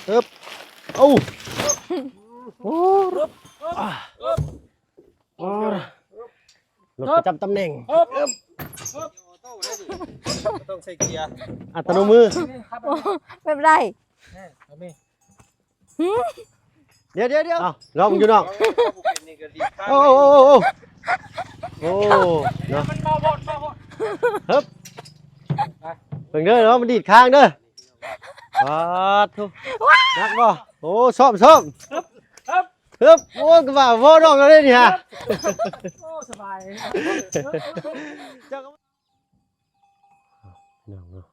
ฮึบเอ้าโอ้โอ้รถประจำตำแหน่งต้องใส่เกียร์ อัตโนมือ ไม่เป็นไร เดี๋ยวลองอยู่น้องโอ้โอ้เนาะ มันมาบดฮึบเพิ่งเด้อเนาะมันดีดข้างเด้อว้าทุนักบ่โอ้ซ้อมฮึบโอ้กว่าโว้น้องเราเลยนี่ฮะ โอ้สบาย น้องเนาะ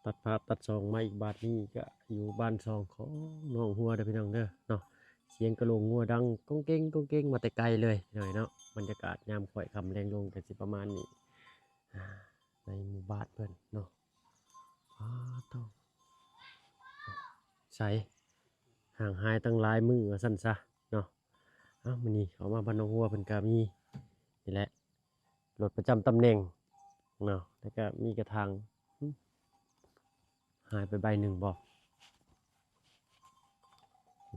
ตัดภาพตัดซองมาอีกบาทนี้ก็อยู่บ้านซองของน้องหัวเด้อพี่น้องเด้อเนาะเสียงกระโหลกงัวดังก้องเก้งมาแต่ไกลเลยหน่อยเนาะบรรยากาศยามข่อยคำแรงลงกันสิประมาณนี้ในหมู่บ้านเพิ่นเนาะต้องใส่ห่างหายตั้งหลายมือว่าซั่นซะเนาะมื้อนี้เขามาบ้านน้องหัวเพิ่นก็มีนี่แหละรถประจำตำแหน่งเนาะแล้วก็มีกระถางหายไปใบหนึ่งบอก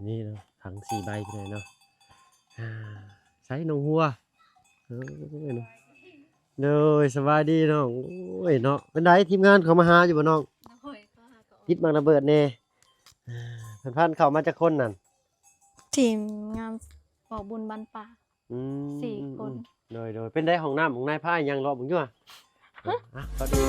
นี่เนาะถัง4 ใบไปเลยเนาะใช้น้องหัวเลยสบายดีน้องโอ้ยเนาะเป็นไดทีมงานเขามาหาอยู่บ่น้องติดมังระเบิดแน่เพิ่นเขามาจากคนนั่น ทีมงานบอกบุญบันป่า 4 คน โดยเป็นได้ห้องน้ำของนายพายยังรอมึงอยู่อ่ะก็ดี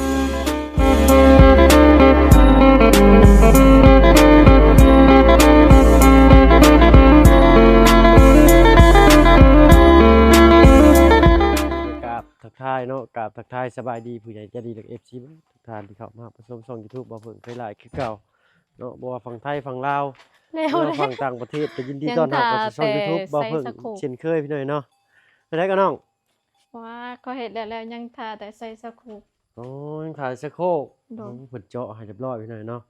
ทักทายเนาะกราบทักทายสบายดีผู้ใหญ่ใจดีจาก FC ทุกท่านที่เข้ามาประชมช่อง YouTube บ่เพิ่งเคยหลายคือเก่าเนาะบ่ว่าฝั่งไทยฝั่งลาวหรือว่าฝั่งต่างประเทศก็ยินดีต้อนรับเข้าสู่ช่อง YouTube บ่เพิ่งเช่นเคยพี่น้อยเนาะไปได้กันน้อง ว่าเขาเห็นแล้วยังทาแต่ใส่สกูป โอ้ยขายสะโคกเพิ่นเจาะให้เรียบร้อยพี่น้อยเนาะ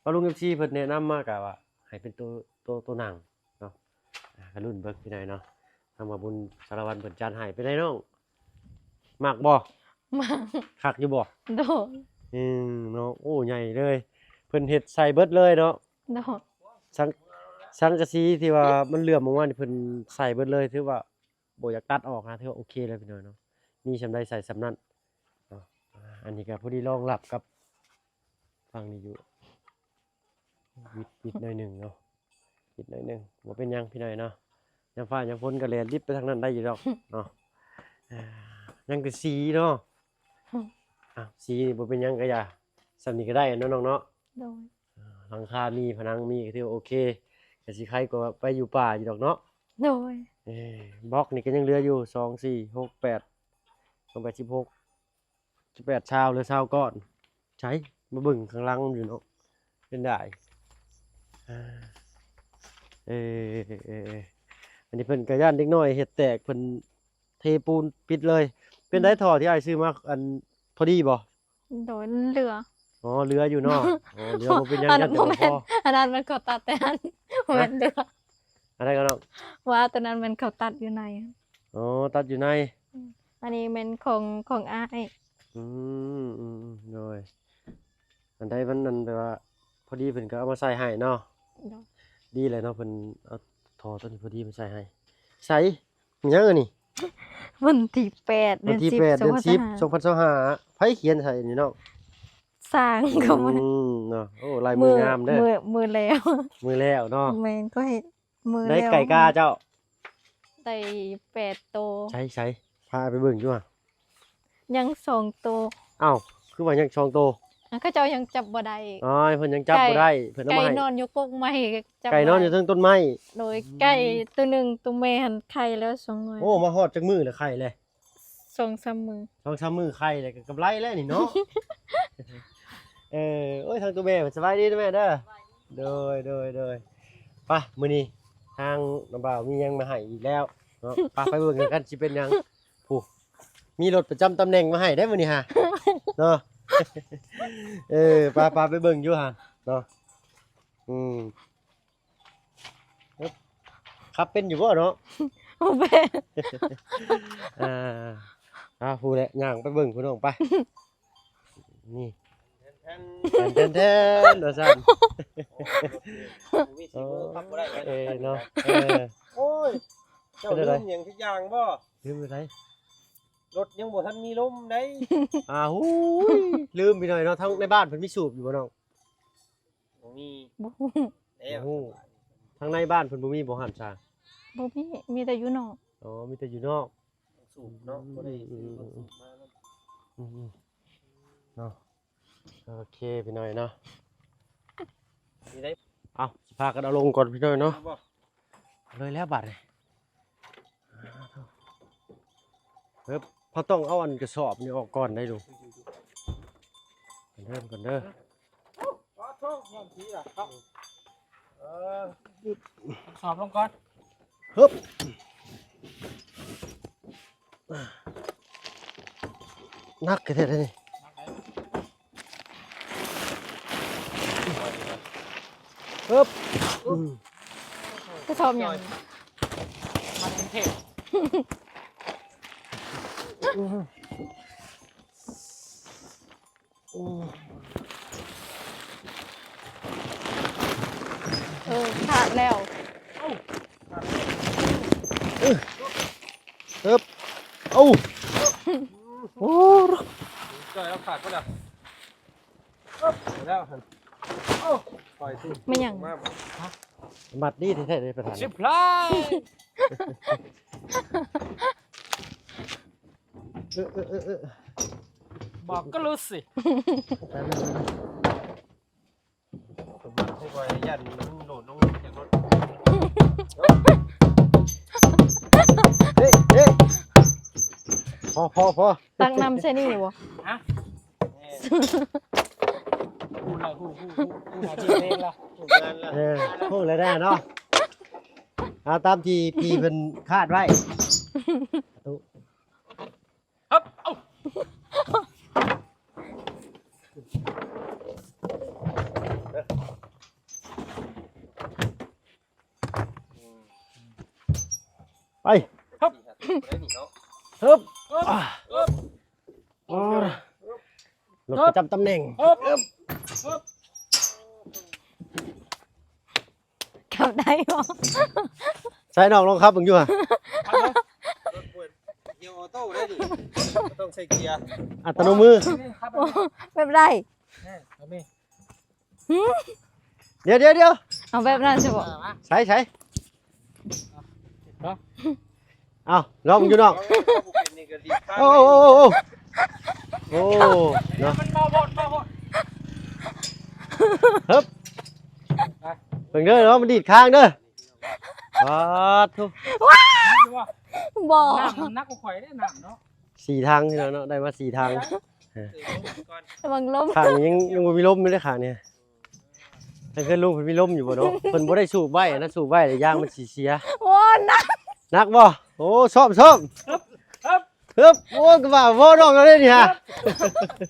พอลุง FC เพิ่นแนะนำมากะว่าให้เป็นตัวหนังเนาะกรุ่นเบิกพี่น้อยเนาะทำมาบุญสารวัตรเพิ่นจานให้ไปได้น้องมักบ่ มา คักอยู่บ่ โดน เนาะโอ้ใหญ่เลยเพิ่นเฮ็ดใส่เบิดเลยเนาะ โดน สังกะสีที่ว่ามันเหลื่อมออกมานี่เพิ่นใส่เบิดเลยถือว่าบ่อยากตัดออกนะถือว่าโอเคเลยพี่น้อยเนาะมีสำใดใส่สำนั้นเนาะอันนี้ก็พอดีรองรับกับฟังนี่อยู่วิดหน่อยหนึงเนาะวิดหน่อยหนึงบ่เป็นหยังพี่น้อยเนาะยังฟ้ายังฝนก็แล่นลิบไปทางนั้นได้อยู่ดอกเนาะยังก็สีเนาะสีนี่บ่เป็นหยังก็อย่าสำนี้ก็ได้เนาะน้องเนาะ โดน หลังคามีผนังมีก็ถือว่าโอเคก็สิใครก็ไปอยู่ป่าอยู่ดอกเนาะ โดน บล็อกนี่ก็ยังเหลืออยู่2 4 6 8 2 8 16 18ชาวเหลือชาวก้อนใช้มาเบิ่งข้างหล่างอยู่เนาะเป็นได้อันนี้เพิ่นก็ย่านเด็กน้อยเฮ็ดแตกเพิ่นเทปูนปิดเลยเป็นได้ท่อที่อ้ายซื้อมาอันพอดีบ่ โดนเหลือ อ๋อเหลืออยู่เนาะอ๋อเหลือบ่เป็นหยังยันแต่บ่พอ อันนั้นมันเขาตัดแต่อันมันเหลือ อะไรกันเนาะ ว่าตอนนั้นมันเขาตัดอยู่ใน อ๋อตัดอยู่ใน อันนี้เป็นของอ้าย โดยอันใดมันนั่นแปลว่าพอดีเพิ่นก็เอามาใส่ให้เนาะ โดน ดีเลยเนาะเพิ่นเอาท่อตัวนี้พอดีมาใส่ให้ใส่อิหยังอันนี้ วันที่8 วัน เดือน ที่ 10 8เดือน10 2025 2025ไผเขียนให้นี่เนาะ สร้างเขามา เนาะโอ้ลายมืองามเด้อ มือแล้ว มือแล้วเนาะ แม่นก็เฮ็ดมือ ได้ แล้ว ไก่กาเจ้า ได้8 โตว ใช้พาไปเบิ่งอยู่อ่ะ ยัง2 โตว อ้าวคือว่ายังช่องโต เขาเจ้ายังจับบ่ได้ อ๋อเพิ่นยังจับบ่ได้เพิ่นเอา ไก่ มาให้ นอนอยู่กกไม้จับ ไก่นอนอยู่เทิงต้นไม้ โดยไก่ตัวหนึงตัวแม่หันไข่แล้ว2หน่วย โอ้มาฮอดจักมือแล้วไข่เลย 2-3 มื้อ 2-3มือไข่เลยก็กำไรแล้วนี่เนาะ โอ้ยทางตัวแม่สบายดีตัวแม่เด้อโดยไปมื้อนี้ทางน้ำบ่าวมีหยังมาให้อีกแล้วเนาะไปเบิ่งกันสิเป็นหยังผู้มีรถประจำตำแหน่งมาให้ได้มื้อนี้ฮะ เนาะ ไปเบิ่งอยู่ฮะเนาะครับเป็นอยู่บ่เนาะ โอ้แม่ ผู้แหละย่างไปเบิ่งพี่น้องไปนี่ น แทนว่าซั่น มีสิมือพับบ่ได้ เนาะโอ้ยเจ้าลืมหยังทุกอย่างบ่ ลืมไปไหน รถยังบ่ทันมีลมได้ หูยลืมไปหน่อยเนาะทั้งในบ้านเพิ่นมีสูบอยู่บ่น้อง บ่มี บ่ฮู้ แล้ว ทั้งในบ้านเพิ่นบ่มีบ่หันซา บ่มีแต่อยู่นอก อ๋อมีแต่อยู่นอก สูบเนาะบ่ได้ซื้อรถสูบมา เนาะโอเคพี่น้อยเนาะ มีได้ เอาสิพากันเอาลงก่อนพี่น้อยเนาะ บ่ เลยแล้วบัดนี่เขาต้องเอาอันกระสอบนี่ออกก่อนได้ดูก่อนเด้อ ขอโทษยอมทีล่ะครับสอบลงก่อน ฮึบนักกระเทศนี่ฮึบ ก็ชอบหยัง มันเทพ ขาดแล้ว ฮึบโอ้โอ้ จ่อยเราขาดก็แล้วแล้วหั่นปล่อยสิ ไม่หยัง มา บัดนี้แท้ๆเลยประธาน สิบพลาย บอกก็รู้สิสมบัติให้ไว้ยันมันโหลดลงจากรถ เฮ้พอ ตั้งนำใช่นี่บ่ ฮะพูดอะไรพูดหาจีเองละพูดงานละ พูดเลยได้เนาะเอาตามที่พี่เป็นคาดไว้ ฮึบเอ้า ไป ฮึบ ฮึบ ฮึบ รถประจำตำแหน่ง ฮึบ ขับได้บ่ ใช้น้องลองครับมึงอยู่อ่ะ รถป่วยเกียร์ออโต้ได้ดิต้องใช้เกียร์ อัตโนมือ ครับ แบบได้ เอาไหม เดี๋ยว เอาแบบนั้นใช่บ่ ใช้เอาลองมึงอยู่น้องโอ้เนาะ มันมาบดฮึบเพิ่งเด้อเนาะมันดีดข้างเด้อว้าทุก บ่ น้ำมันนักกว่าข่อยได้น้ำเนาะ 4 ทางที่เนาะได้มา4 ทาง ระวังล้ม ข้างนี้ยังบ่มีลมไม่ได้ข้างเนี่ยถ้าเกิดลุงเพิ่นมีลมอยู่บ่เนาะเพิ่นบ่ได้สูบไว้นะสูบไว้แล้วยางมันสิเสีย โอ้นะ นักบ่โอ้ซ่อมฮึบโอ้ก็ว่าบ่น้องเราได้นี่ฮะ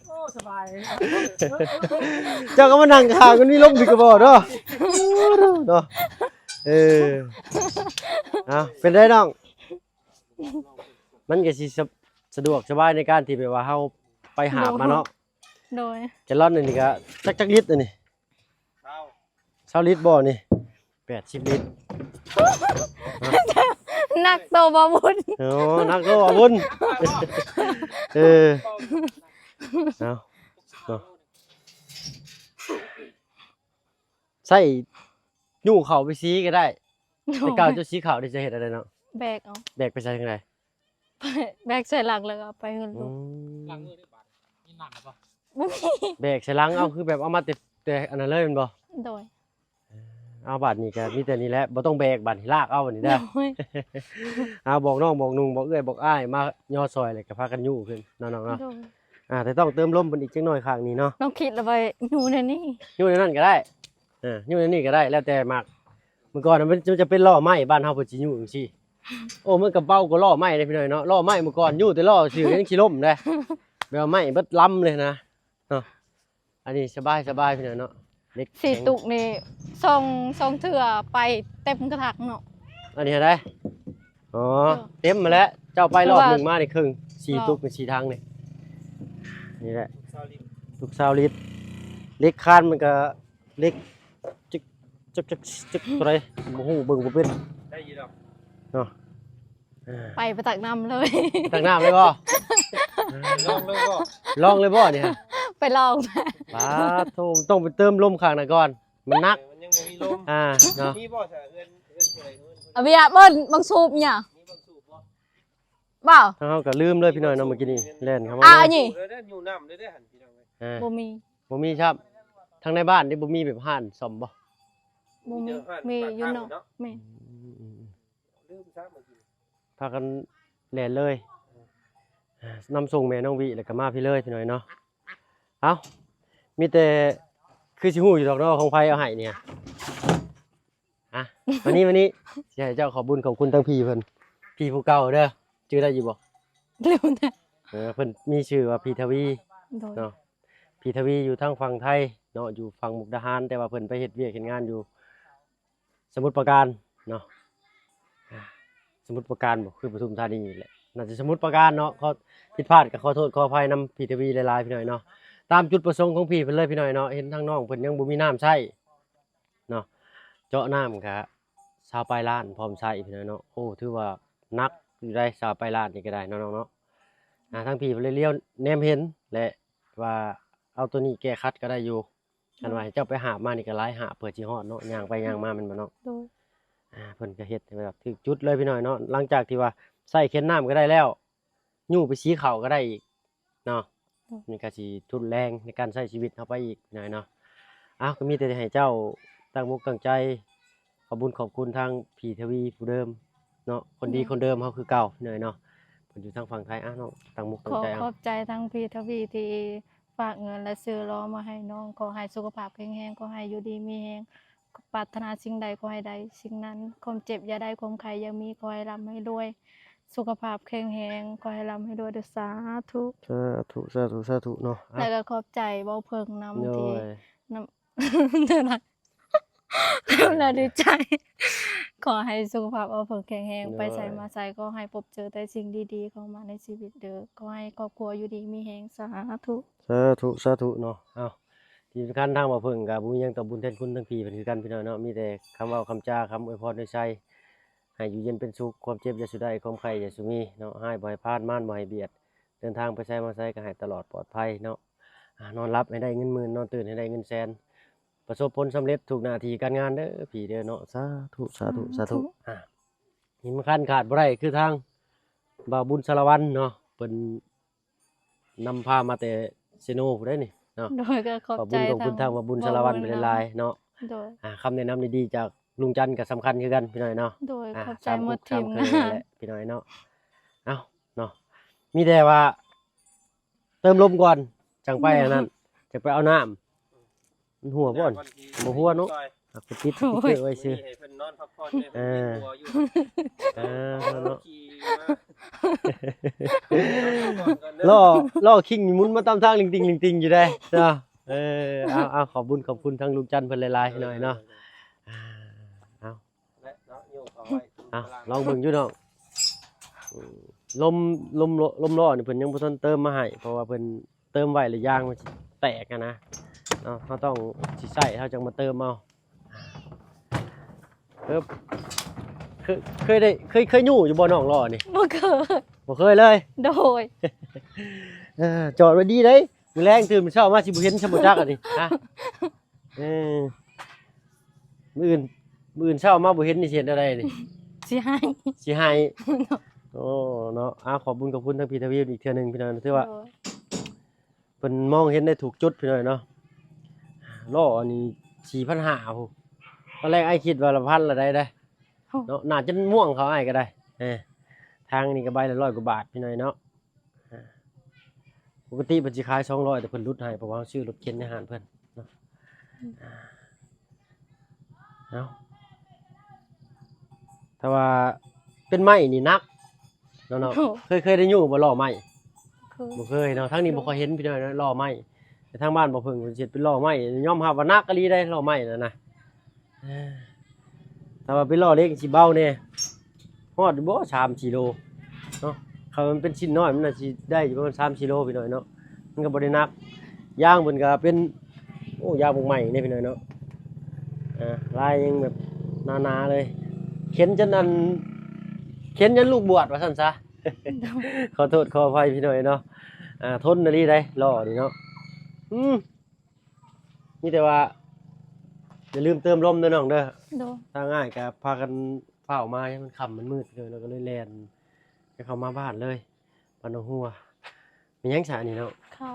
โอ้สบาย เจ้าก็มานั่งข้างกันมีลมดีก็บ่เนาะเนาะเป็นได้น้องมันก็สิสะดวกสบายในการที่แบบว่าเฮาไปหาบมาเนาะ โดย แกลลอนนี่ก็จักลิตรอันนี้20ลิตรบ่นี่80ลิตร นักโตบ่บุญ โอ้นักโตบ่บุญเอาใส่ยู่เข้าไปซีก็ได้แต่กาวจะสีขาวได้จะเฮ็ดอะไรเนาะ แบกเอา แบกไปใส่ทางใด แบกใส่หลังแล้วก็ไปเงินลูก ล้างมือได้บาดมีหนักป่ะ บ่มี แบกใส่ลังเอาคือแบบเอามาแต่อันนั้นเลยแม่นบ่ โดย เอาบัดนี้ก็มีแต่นี้แหละบ่ต้องแบกบัดนี้ลากเอาบัดนี้ โด ได้ ย เอาบอกน้องบอกนุ่งบอกเอื้อยบอกอ้ายมาย่อซอยเลยก็พากันยู่ขึ้นเนาะๆเนาะ โดย แต่ต้องเติมลมเพิ่นอีกจักหน่อยข้างนี้เนาะ น้องคิดแล้วไปอยู่ในนี่ ยู่ในนั้นก็ได้ยู่ในนี้ก็ได้แล้วแต่มักเมื่อก่อนน่ะมันจะเป็นล้อไม้บ้านเฮาเพิ่นสิยู่จังซี่โอ้มันก็เบากว่าล้อไม้เด้พี่น้อยเนาะล้อไม้เมื่อก่อนยู่แต่ล้อซื่อยังสิล้มเด้แบบไม้เบิดล้ำเลยนะเนาะอันนี้สบายพี่น้อยเนาะเล็ก สี่ แข็ง ตุกนี่ส่งเถื่อไปเต็มกระถักเนาะ อันนี้ได้อ๋อเต็มมาแล้วเจ้าไปรอบหนึ่งมาในครึ่ง4 ตุกเป็น4ทางนี่นี่แหละทุก20 ลิตร เล็กคานมันก็เล็กจึกตัวใดบ่ฮู้เบิ่งบ่เป็น ได้อยู่ดอก เนาะ ไปตักน้ำเลย ตักน้ำเลยบ่ ลองเลยบ่ ลองเลยบ่เนี่ย ไปลอง ป้าโธ่ต้องไปเติมลมข้างหน้าก่อนมันหนัก มันยังบ่มีลม เนาะ มีบ่ใช่เอื้อนผู้ใดเอื้อน เอาเบียร์เบิ้ลบังสูบเนี่ย มีบางสูบบ่ เปล่า ทางเฮาก็ลืมเลยพี่น้อยเนาะเมื่อกี้นี้แล่นเข้ามา อันนี้ เด้ออยู่น้ำเด้อหันพี่น้องเอ้ย อ่า บ่มี บ่มีครับทางในบ้านนี่บ่มีแบบห้านซ่อมบ่ บ่มีมีอยู่เนาะแม่ ลืมซะเมื่อกี้ พากันแล่นเลยนำส่งแม่น้องวิแล้วก็มาพี่เลยพี่น้อยเนาะเอ้ามีแต่คือสิฮู้อยู่ดอกเนาะของไผเอาให้เนี่ยวันนี้สิให้เจ้าขอบุญขอบคุณทั้งพี่เพิ่นพี่ผู้เก่าเด้อชื่อได้อยู่บ่ เร็วนะ เพิ่นมีชื่อว่าพี่ทวี โดย เนาะพี่ทวีอยู่ทางฝั่งไทยเนาะอยู่ฝั่งมุกดาหารแต่ว่าเพิ่นไปเฮ็ดเวียกเฮ็ดงานอยู่สมุทรปราการเนาะสมุทรปราการบ่คือปทุมธานีแหละน่าจะสมุทรปราการเนาะเขาผิดพลาดก็ขอโทษขออภัยนำพี่ทวีหลายๆพี่น้อยเนาะตามจุดประสงค์ของพี่เพิ่นเลยพี่น้อยเนาะเห็นทางน้องเพิ่นยังบ่มีน้ำใช้เนาะเจาะน้ำก็20ปลายล้านพร้อมใช้พี่น้อยเนาะโอ้ถือว่านักอยู่ได้20ปลายล้านนี่ก็ได้เนาะน้องเนาะทางพี่เพิ่นเลยเลี้ยวแนมเห็นและว่าเอาตัวนี้แก้คัดก็ได้อยู่คันว่าให้เจ้าไปหามานี่ก็หลายหาเพื่อสิฮอดเนาะย่างไปย่างมาแม่นบ่เนาะ โดย เพิ่นก็เฮ็ดให้แบบถึกจุดเลยพี่น้อยเนาะหลังจากที่ว่าใส่เข็นน้ำก็ได้แล้วยู่ไปสีเขาก็ได้อีกเนาะนี่ก็สิทุนแรงในการใช้ชีวิตเฮาไปอีกพี่น้อยเนาะก็มีแต่ให้เจ้าตั้งมุกตั้งใจขอบคุญขอบคุณทางพี่ทวีผู้เดิมเนาะคนดีคนเดิมเฮาคือเก่าพี่น้อยเนาะเพิ่นอยู่ทางฝั่งไทยน้องตั้งมุกตั้งใจ ขอบใจทั้งพี่ทวีที่ฝากเงินและซื้อล้อมาให้น้องขอให้สุขภาพแข็งแรงขอให้อยู่ดีมีแรงปรารถนาสิ่งใดขอให้ได้สิ่งนั้นความเจ็บอย่าได้ความไข้อย่ามีขอให้ร่ำให้รวยสุขภาพแข็งแรงขอให้ร่ำให้รวยด้วยสาธุ สาธุเนาะ แล้วก็ขอบใจเว้าเพิ่งนำ โด ที่ ย นำ เท่านั้นแล้วดีใจ ขอให้สุขภาพเอาเพิ่งแข็งแรงไปใส่มาใส่ก็ให้พบเจอแต่สิ่งดีๆเข้ามาในชีวิตเด้อขอให้ครอบครัวอยู่ดีมีแรงสาธุ สาธุเนาะที่สำคัญทางบ่เพิ่งก็บ่มีหยังตอบบุญแทนคุณทั้งพี่เพิ่นคือกันพี่น้องเนาะมีแต่คำเว้าคำจาคำอวยพรด้วยใจให้อยู่เย็นเป็นสุขความเจ็บอย่าสุดได้ความไข้อย่าสุมีเนาะให้บ่ให้พลาดม่านบ่ให้เบียดเดินทางไปใช้มาใช้ก็ให้ตลอดปลอดภัยเนาะนอนหลับให้ได้เงินหมื่นนอนตื่นให้ได้เงินแสนประสบผลสำเร็จทุกหน้าที่การงานเด้อพี่เด้อเนาะสาธุนี่มันคันขาดบ่ได้คือทางบ่าวบุญสารวัตรเนาะเพิ่นนำพามาแต่เซโนผู้ใดนี่เนาะ โดยก็ขอบ ขอบ ใจ คุณทางว่าบุญสารวัตรเป็นหลายๆเนาะ โดย คำแนะนำดีๆจากลุงจันทร์ก็สำคัญคือกันพี่น้อยเนาะ โดยขอบใจ ตาม หม คุ ด ก ทีม ตามเค งาย น แหละพี่น้อยเนาะเอ้าเนาะมีแต่ว่า เติมลมก่อนจังไปอันนั้นจะไปเอาน้ำมันหัวบ่อนบ่หัวเนาะไปติดเกอไว้ซื่อ ให้เพิ่นนอนพักผ่อนเนี่ยหัวอยู่ เนาะ ขี่มา ล่อคิงนี่หมุนมาตามทางลิงติงอยู่ได้เนาะเอาขอบคุณทั้งลุงจันทร์เพิ่นหลายๆพี่น้อยเนาะเอา และเนาะโยกเอาไว้ ลองเบิ่งอยู่เนาะลมล้อนี่เพิ่นยังบ่ทันเติมมาให้เพราะว่าเพิ่นเติมไว้แล้วยางมันสิแตกอะนะเนาะเราต้องสิใช้เฮาจังมาเติมเอาเคยได้เคยยู่อยู่บ่น้องล้อนี่ บ่เคย บ่เคยเลย โดย จอดไว้ดีเด้มื้อแรงตื่นมื้อเช้ามาสิบ่เห็นชะบ่จักอันนี้ฮะมื้ออื่นเช้ามาบ่เห็นนี่สิเฮ็ดอะไรนี่ สิให้ สิให้โอ้เนาะขอบคุณทั้งพี่ทวีอีกเทื่อหนึงพี่น้องถือว่า โดย เพิ่นมองเห็นได้ถูกจุดพี่น้อยเนาะล้ออันนี้ 4,500พู้ตอนแรกไอ้คิดว่าละพันละได้เนาะน่าจะม่วงเขาไอ้ก็ได้ทางนี้ก็ใบละ100กว่าบาทพี่น้อยเนาะปกติเพิ่นสิขาย200แต่เพิ่นลดให้เพราะว่าชื่อรถเข็นอาหารเพิ่นเนาะเอาถ้าว่าเป็นไม้นี่นักเนาะเคยได้อยู่บ่ล้อไม้ คือ บ่เคยเนาะทางนี้บ่ค่อยเห็นพี่น้อยเนาะล้อไม้แต่ทางบ้านบ่เพิ่งเพิ่นสิเป็นล้อไม้ยอมรับว่านักอีหลีได้ล้อไม้นั่นน่ะถ้าว่าเป็นล้อเล็กสิเบาแน่ฮอดบ่3 กิโลเนาะถ้ามันเป็นชิ้นน้อยมันน่าสิได้อยู่ประมาณ3 กิโลพี่น้อยเนาะมันก็บ่ได้หนักยางเพิ่นก็เป็น โอ้ยาวบุกใหม่นี่พี่น้อยเนาะลายยังแบบหนาๆเลยเข็นจนอันเข็นจนลูกบวชว่าซั่นซะ ขอโทษขออภัยพี่น้อยเนาะทนนาลีได้รอดีเนาะมีแต่ว่าอย่าลืมเติมลมเด้อน้องเด้อ โดย ถ้าง่ายก็พากันเฝ้ามาให้มันค่ำมันมืดเลยแล้วก็เลยแล่นให้เข้ามาบ้านเลยบ้านหนองหัวมีหยังซะนี่เนาะ เข้า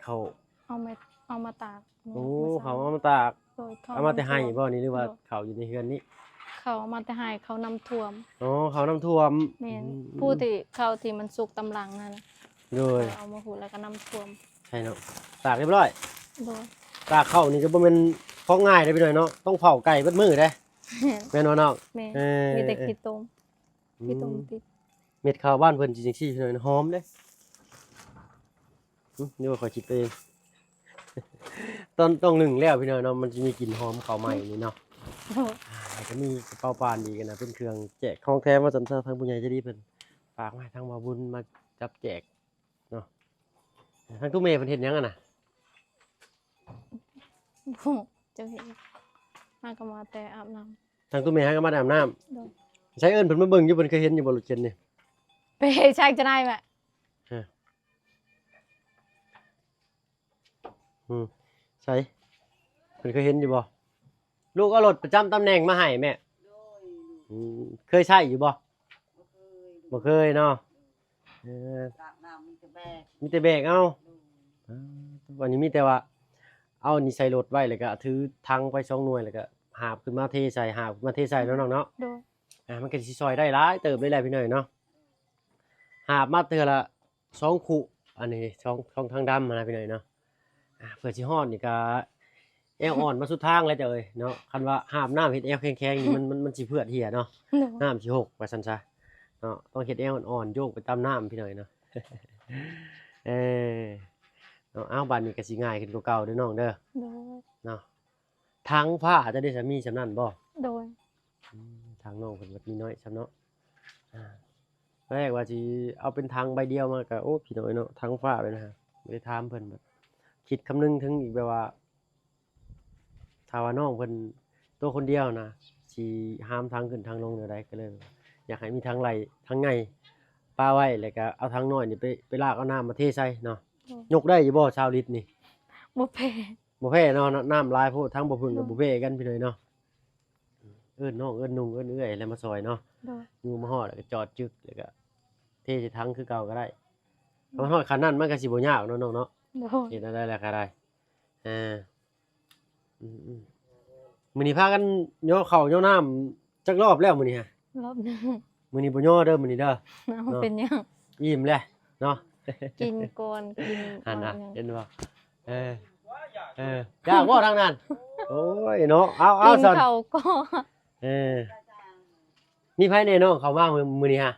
เขา เอามาตาก โอ้ มื้อ เขา ช้ เอามาตาก โดย เอามาแต่ให้บ่นี่หรือว่า โดย เขาอยู่ในเฮือนนี้ เขาเอามาแต่ให้เขาน้ำท่วม อ๋อเขาน้ำท่วม แม่นผู้ที่เข้าที่มันสุกตำลังนั่นน่ะ โดย เอามาหูแล้วก็น้ำท่วม ใช่เนาะตากเรียบร้อย โดย ตากเข้านี่ก็บ่แม่นของง่ายได้อพี่น้อยเนาะต้องเผาไก่เบิดมื้อเด้แม่นบ่น้อง แม่น เออ มีแต่ขี้ต้มขี้ต้มติด เม็ดข้าวบ้านเพิ่นจริงๆซี่พี่น้อยหอมเด้นี่ว่าขอยคิดไปเอง ต้องนึ่งแล้วพี่น้อยเนาะมันจะมีกลิ่นหอมข้าวใหม่นี่เนาะ โดย แล้วก็มีกระเป๋าปานดีกันนะเป็นเครื่องแจกของแท้มาสันซาทางผู้ใหญ่ใจะดีเพิ่นฝากมาให้ทางบ่าวบุญมาจับแจกเนาะทางตู้เมย์เพิ่นเฮ็ดหยังอ่ะน่ะ ผู้จะเห็นมาก็มาแต่อาบน้ ทางตู้เมย์ให้ก็มาอาบน้ำ ำโดย ใช้เอิ้นเพิ่นมาเบิ่งอยู่เพิ่นเคยเห็นอยู่บ่รถเข็นนี่ ไปใช่จะได้ไหม ใช่เพิ่นเคยเห็นอยู่บ่ลูกเอารถประจำตำแหน่งมาให้แม่เคยใช้อยู่บ่บ่เคยเนาะเออ ตากน้ำมีแต่แบก มีแต่แบกเอาวันนี้มีแต่ว่าเอานี่ใส่รถไว้แล้วก็ถือถังไป2หน่วยแล้วก็หาบขึ้นมาเทใส่หาบขึ้นมาเทใส่เนาะน้องเนาะ โดย มันก็สิซอยได้หลายเติบได้แหละพี่น้อยเนาะหาบมาเทื่อละ2คู่อันนี้ช่องทางดำนะพี่น้อยเนาะเพื่อสิฮอดนี่ก็แอวอ่อนมาสุดทางแล้วเจ้าเอ้ยเนาะคันว่าหาบน้ำเฮ็ดแอวแข็งๆนี่มันสิเพื่อเหี่ยเนาะ โดย น้ำสิหกว่าซั่นซะเนาะต้องเฮ็ดแอวอ่อนๆโยกไปตามน้ำพี่น้อยเนาะ เออเนาะเอาบัดนี้ก็สิง่ายขึ้นกว่าเก่าเด้อน้องเด้อ โดย เนาะทางผ้าจะได้สามีสำนั้นบ่ โดย ทางน้องเพิ่นก็มีน้อยซำเนาะแรกว่าสิเอาเป็นทางใบเดียวมาก็โอ้พี่น้อยเนาะทางฟ้าไปนะฮะบ่ได้ถามเพิ่นแบบคิดคำนึงถึงอีกแบบว่าถ้าว่าน้องเพิ่นตัวคนเดียวนะสิห้ามทางขึ้นทางลงแนวใดก็เลย อยากให้มีทางไหลทางไงป้าไว้แล้วก็เอาทางน้อยนี่ไปลากเอาน้ำมาเทใส่เนาะยกได้อยู่บ่ชาวลิตนี่ บ่แพ้ บ่แพ้เนาะน้ำลายโพดทั้งบ่พึ่งกับบ่แพ้กันพี่น้อยเนาะเอิ้นน้องเอิ้นนุ่งเอิ้นเอื้อยแล้วมาซอยเนาะ โดย อยู่มาฮอดแล้วก็จอดจึกแล้วก็เทใส่ถังคือเก่าก็ได้ถ้ามันฮอดคันนั้นมันก็สิบ่ยากเนาะน้องเนาะ โดย เฮ็ดได้แล้วก็ได้มื้อนี้พากันย่อข้าวย่อน้ำจักรอบแล้วมื้อนี้ฮะ รอบหนึง มื้อนี้บ่ย่อเด้อมื้อนี้เด้อ เอาเป็นยัง อิ่มแล้วเนาะ กินก่อนกิน อันน่ะ ยัง เห็นบ่อยากบ่ทางนั้นโอ้ยเนาะเอา กิน ซั่น เขาก็ มีไผแน่น้องเข้ามามื้อนี้ฮะ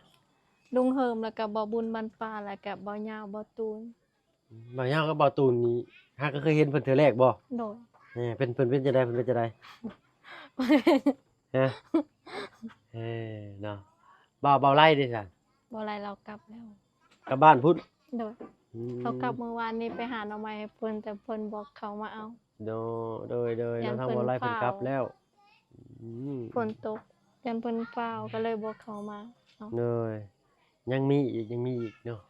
ลุงเฮิมแล้วก็บ่บุญบันปลาแล้วก็บ่ยาวบ่ตูน บ่ยาวกับบ่ตูนนี่ฮะก็เคยเห็นเพิ่นเทื่อแรกบ่ โดย เป็นจังได๋เพิ่นเป็นจังได๋ฮะเนาะบ่าวไล่เด้ซั่น บ่ไรเรากลับแล้ว กลับบ้านพุ่น โดยเขากลับเมื่อวานนี้ไปหาหน่อไม้ให้เพิ่นแต่เพิ่นบอกเขามาเอา โดย ยัน เนาะทาง เพิ่น บ่าวไล่เพิ่นกลับ เฝ้า แล้วฝนตกยันเพิ่นเฝ้าก็เลยบอกเขามาเอา โดยยังมีอีกเนาะ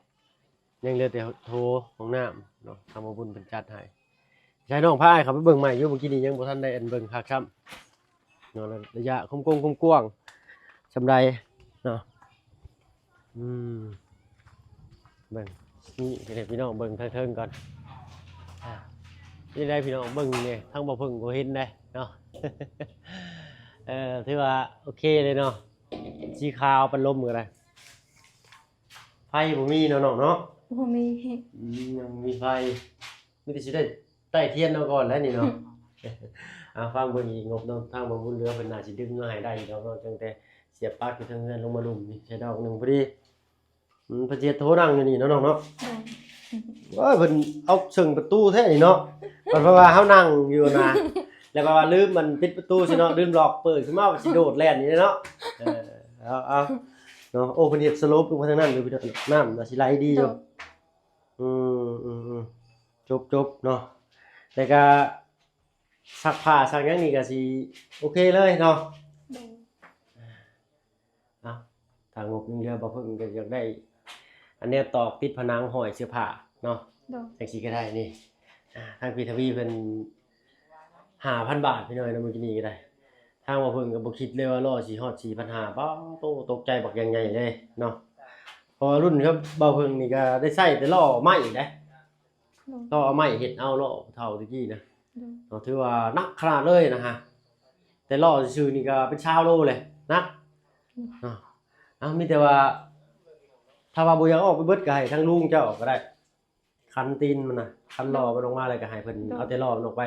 ยังเหลือแต่โทรของน้ำเนาะทางบ่าวบุญเพิ่นจัดให้ใช่น้องพาอ้ายเขาไปเบิ่งใหม่อยู่เมื่อกี้นี้ยังบ่ทันได้อันเบิ่งคักซ้ำเนาะระยะคมกว้างๆซำใดเนาะเบิ่งนี่ให้พี่น้องเบิ่งเทิงๆก่อนนี่ได้พี่น้องเบิ่งนี่ทั้งบ่เพิ่งบ่เห็นได้เนาะ ถือว่าโอเคเลยเนาะสีขาวปันลมก็ได้ไฟบ่มีเนาะน้องเนาะ บ่มี ยังมีไฟมีแต่สิได้ใต้เทียนเอาก่อนแล้วนี่เนาะ ฟังเบิ่งอีกงบเนาะทางบ่บุญเรือเพิ่นน่าสิดึงมาให้ได้ดอกเนาะตั้งแต่เสียบปลั๊กอยู่ทางเฮือนลงมาลุ่มนี่ใช้ดอกหนึงพอดีเพิ่นสิโทรนั่งอยู่นี่เนาะน้องเนาะโอ้ยเพิ่นเอาเชิงประตูแท้นี่เนาะเพราะว่าเฮานั่งอยู่นะแล้วว่าลืมมันปิดประตูซิเนาะลืมล็อกเปิดขึ้นมาสิโดดแล่นนี่เนาะเอาเนาะโอ้เพิ่นเฮ็ดสโลปลงมาทางนั้นอยู่พี่น้องน้ำน่าสิไหลดีอยู่จบเนาะแล้วก็ ซักผ้าซักหยังนี่ก็สิโอเคเลยเนาะ โดย เอ้าทางงบนึงเรือบ่เพิ่งก็อยากได้ อันเนี้ยตอกติดผนังห้อยเสื้อผ้าเนาะ โดย จังซี่ก็ได้นี่ทางพี่ทวีเพิ่น5,000 บาทพี่น้อยนะเมื่อกี้นี้ก็ได้ทางบ่เพิ่งก็บ่คิดเลยว่าล้อสิฮอด 4,500ป้าโตตกใจบักอย่างใหญ่เลยเนาะเพอรุ่นครับบ่เพิ่งนี่ก็ได้ใช้แต่ล้อไม้เด้ โดย ล้อเอาไม้เฮ็ดเอาล้อเท่าตะกี้นะ โดย เนาะถือว่านักขนาดเลยนะฮะแต่ล้อซื่อๆนี่ก็เป็นชาวโลเลยนักเนาะมีแต่ว่าถ้าว่าบ่อยากออกไปเบิดก็ให้ทางลุงเจ้าออกก็ได้คันตีนมันน่ะคันล้อมันออกมาเลยก็ให้เพิ่นเอาแต่ล้อมันออกไป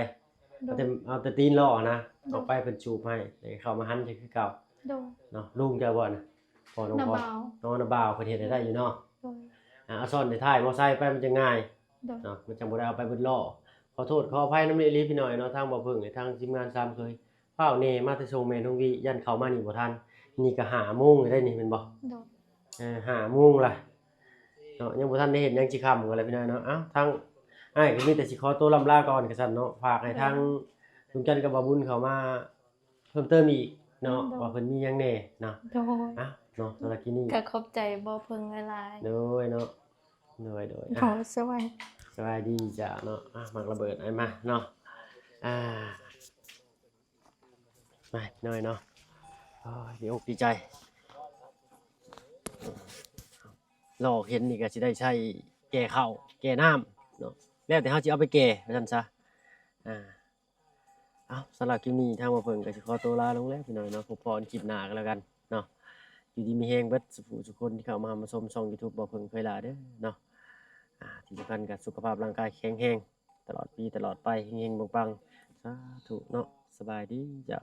โด เอาแต่ตีนล้อนะออกไปเพิ่นชูบให้ให้เข้ามาหันใช่คือเก่า โดย เนาะลุงเจ้าบ่น่ะพ่อน้อง นา พ่อ บ่าว น้องนาบ่าวเพิ่นเฮ็ดให้ได้อยู่เนาะ โดย เอาซ่อนในท้ายมอไซค์ไปมันจะง่าย โดย เนาะมันจังบ่ได้เอาไปเบิดล้อขอโทษขออภัยนำอีหลีพี่น้อยเนาะทางบ่เพิ่งให้ทางทีมงาน3เคยฟ้าวแน่มาแต่ส่งแม่น้องวิยันเข้ามานี่บ่ทันนี่ก็5:00 นได้นี่แม่นบ่ โดย 5:00 นล่ะเนาะยังบ่ทันได้เฮ็ดหยังสิค่ำกันเลยพี่น้อยเนาะเอ้าทางอ้ายก็มีแต่สิขอตัวลำลาก่อนก็ซั่นเนาะฝากให้ทางลุงจันทร์กับบ่าวบุญเข้ามาเพิ่มเติมอีกเนาะว่าเพิ่นมีหยังแหน่เนาะ โดย เเนาะสำหรับที่นี่ ก็ขอบใจบ่เพิ่งหลาย โดยเนาะโดย ๆโด อ่ะ ยสวัสดี สบายดีจ้ะเนาะมักระเบิดไอ้มาเนาะไปหน่อยเนาะโอ้ยดีอกดีใจหลอกเห็นนี่ก็สิได้ใช้แก่ข้าวแก่น้ำเนาะแล้วแต่เฮาสิเอาไปแก่ว่าซั่นซะเอาสำหรับคลิปนี้ทางบ่เพิ่งก็สิขอตัวลาลงแล้วพี่น้อยเนาะพบพรคลิปหน้ากันแล้วกันเนาะอยู่ดีมีแฮงเบิดสุขทุกคนที่เข้ามาชมช่อง YouTube บ่เพิ่งเคยลาเด้อเนาะที่สำคัญก็สุขภาพร่างกายแข็งแรงตลอดปีตลอดไปเฮงๆปังๆสาธุเนาะสบายดีจ้ะ